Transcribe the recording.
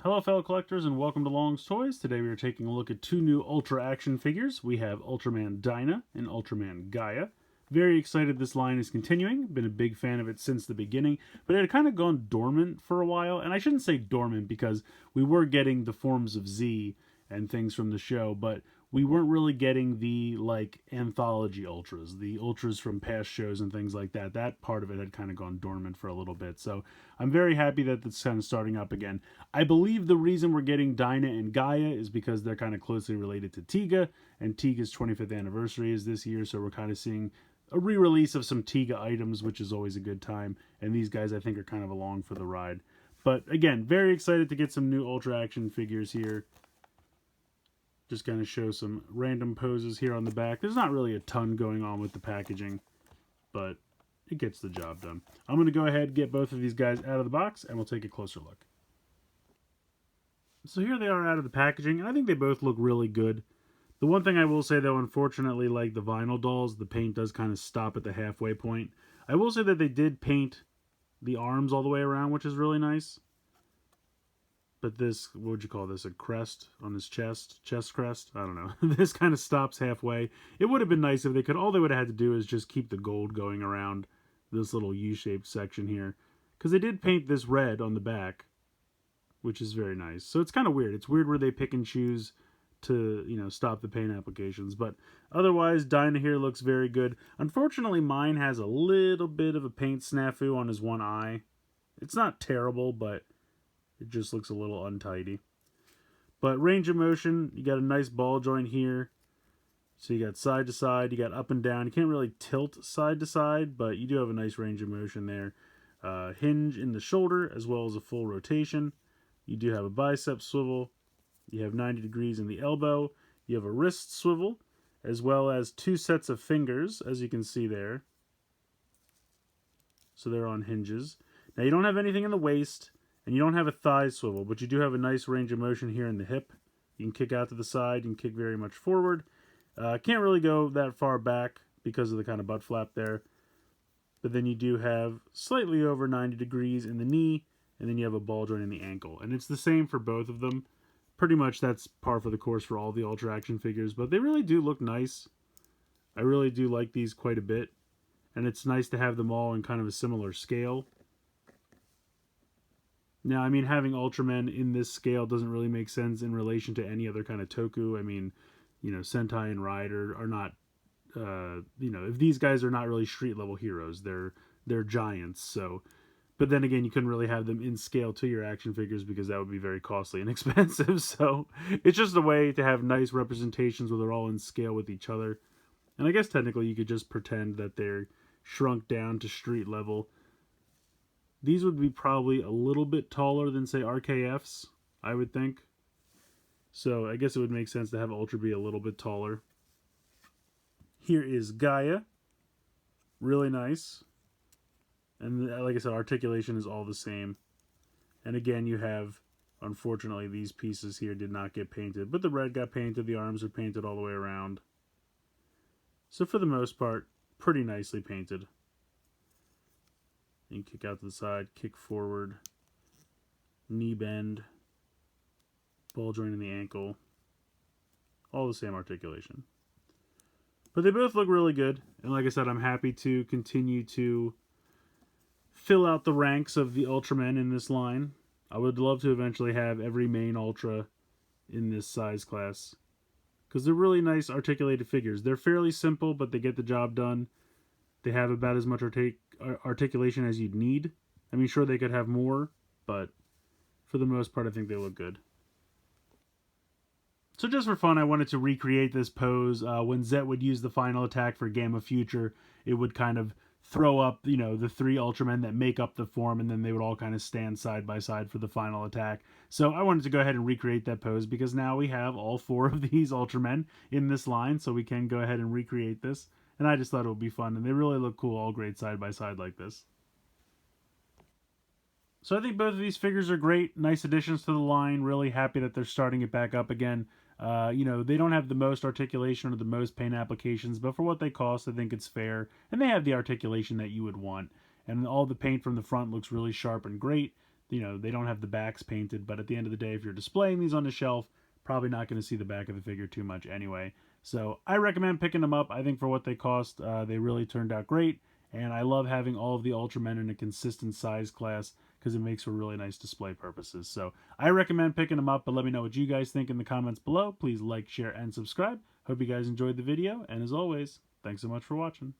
Hello fellow collectors and welcome to Long's Toys. Today we are taking a look at two new Ultra action figures. We have Ultraman Dyna and Ultraman Gaia. Very excited this line is continuing. Been a big fan of it since the beginning, but it had kind of gone dormant for a while. And I shouldn't say dormant because we were getting the forms of Z and things from the show, but we weren't really getting the anthology ultras, the ultras from past shows and things like that. That part of it had kind of gone dormant for a little bit. So I'm very happy that it's kind of starting up again. I believe the reason we're getting Dyna and Gaia is because they're kind of closely related to Tiga, and Tiga's 25th anniversary is this year, so we're kind of seeing a re-release of some Tiga items, which is always a good time. And these guys, I think, are kind of along for the ride. But again, very excited to get some new Ultra action figures here. Just going to show some random poses here on the back. There's not really a ton going on with the packaging, but it gets the job done. I'm going to go ahead and get both of these guys out of the box, and we'll take a closer look. So here they are out of the packaging, and I think they both look really good. The one thing I will say, though, unfortunately, like the vinyl dolls, the paint does kind of stop at the halfway point. I will say that they did paint the arms all the way around, which is really nice. But this, what would you call this, a crest on his chest crest? I don't know. This kind of stops halfway. It would have been nice if they could, all they would have had to do is just keep the gold going around this little U-shaped section here. Because they did paint this red on the back, which is very nice. So it's kind of weird. It's weird where they pick and choose to, stop the paint applications. But otherwise, Dyna here looks very good. Unfortunately, mine has a little bit of a paint snafu on his one eye. It's not terrible, but it just looks a little untidy. But range of motion, you got a nice ball joint here. So you got side to side, you got up and down. You can't really tilt side to side, but you do have a nice range of motion there. Hinge in the shoulder, as well as a full rotation. You do have a bicep swivel. You have 90 degrees in the elbow. You have a wrist swivel, as well as two sets of fingers, as you can see there. So they're on hinges. Now you don't have anything in the waist, and you don't have a thigh swivel, but you do have a nice range of motion here in the hip. You can kick out to the side, you can kick very much forward. Can't really go that far back because of the kind of butt flap there. But then you do have slightly over 90 degrees in the knee, and then you have a ball joint in the ankle. And it's the same for both of them. Pretty much that's par for the course for all the Ultra action figures, but they really do look nice. I really do like these quite a bit. And it's nice to have them all in kind of a similar scale. Now, I mean, having Ultramen in this scale doesn't really make sense in relation to any other kind of Toku. I mean, Sentai and Rider are not, if these guys are not really street level heroes, they're giants. So, but then again, you couldn't really have them in scale to your action figures because that would be very costly and expensive. So it's just a way to have nice representations where they're all in scale with each other. And I guess technically you could just pretend that they're shrunk down to street level. These would be probably a little bit taller than, say, RKFs, I would think. So I guess it would make sense to have Ultra be a little bit taller. Here is Gaia. Really nice. And like I said, articulation is all the same. And again, you have, unfortunately, these pieces here did not get painted. But the red got painted, the arms are painted all the way around. So for the most part, pretty nicely painted. You can kick out to the side, kick forward, knee bend, ball joint in the ankle. All the same articulation. But they both look really good. And like I said, I'm happy to continue to fill out the ranks of the Ultramen in this line. I would love to eventually have every main Ultra in this size class, because they're really nice articulated figures. They're fairly simple, but they get the job done. They have about as much articulation as you'd need. I mean, sure, they could have more, but for the most part, I think they look good. So just for fun, I wanted to recreate this pose. When Zet would use the final attack for Gamma Future, it would kind of throw up, the three Ultramen that make up the form, and then they would all kind of stand side by side for the final attack. So I wanted to go ahead and recreate that pose, because now we have all four of these Ultramen in this line, so we can go ahead and recreate this. And I just thought it would be fun, and they really look cool all great side by side like this. So I think both of these figures are great, nice additions to the line, really happy that they're starting it back up again. They don't have the most articulation or the most paint applications, but for what they cost, I think it's fair. And they have the articulation that you would want. And all the paint from the front looks really sharp and great. you know, they don't have the backs painted, but at the end of the day, if you're displaying these on the shelf, probably not going to see the back of the figure too much anyway. So I recommend picking them up. I think for what they cost, they really turned out great. And I love having all of the Ultramen in a consistent size class because it makes for really nice display purposes. So I recommend picking them up, but let me know what you guys think in the comments below. Please like, share, and subscribe. Hope you guys enjoyed the video. And as always, thanks so much for watching.